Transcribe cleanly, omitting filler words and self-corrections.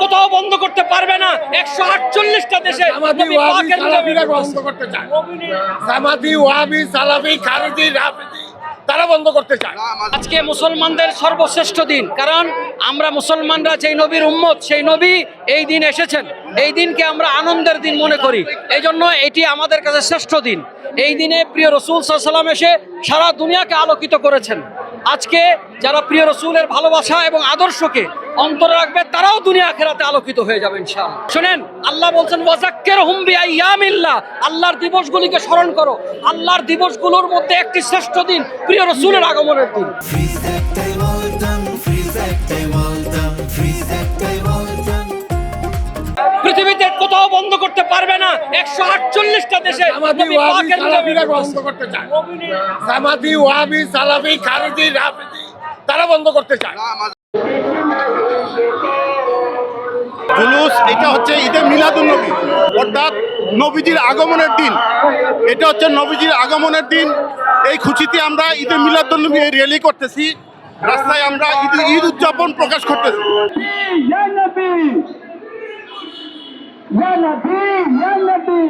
কোথাও বন্ধ করতে পারবে না। 148টা দেশে বন্ধ করতে চায়। জামাতি, ওয়াহাবি, সালাফি, খারিজি, রাফিজি তারা বন্ধ করতে চায়। আজকে মুসলমানদের সর্বশ্রেষ্ঠ দিন, কারণ আমরা মুসলমানরা যেই নবীর উম্মত, সেই নবী এই দিন এসেছেন। এই দিনকে আমরা আনন্দের দিন মনে করি, এই জন্য এটি আমাদের কাছে শ্রেষ্ঠ দিন। এই দিনে প্রিয় রসুল সাল্লাল্লাহু আলাইহি ওয়াসাল্লাম এসে সারা দুনিয়াকে আলোকিত করেছেন। আজকে যারা প্রিয় রসুলের ভালোবাসা এবং আদর্শকে অন্তরে রাখবে, তারাও দুনিয়া আখিরাতে আলোকিত হয়ে যাবে ইনশাআল্লাহ। শুনেন, আল্লাহ বলছেন ওয়াজাক্কিরহুম বিআইয়ামিল্লাহ, আল্লাহর দিবসগুলিকে স্মরণ করো। আল্লাহর দিবসগুলোর মধ্যে একটি শ্রেষ্ঠ দিন প্রিয় রসুলের আগমনের দিন। পৃথিবীতে কোথাও বন্ধ করতে পারবে না। 148টা দেশে বন্ধ করতে চায়। জামাতি, ওয়াহাবি, সালাফি, খারিজি, রাফিজি তারা বন্ধ করতে চায়। জুলুস এটা হচ্ছে ঈদে মিলাদুন নবী, অর্থাৎ নবীজির আগমনের দিন। এটা হচ্ছে নবীজির আগমনের দিন। এই খুশিতে আমরা ঈদে মিলাদুন নবী র্যালি করতেছি, রাস্তায় আমরা ঈদ উদযাপন প্রকাশ করতেছি। Ya Nabi, Ya Nabi, Ya Nabi.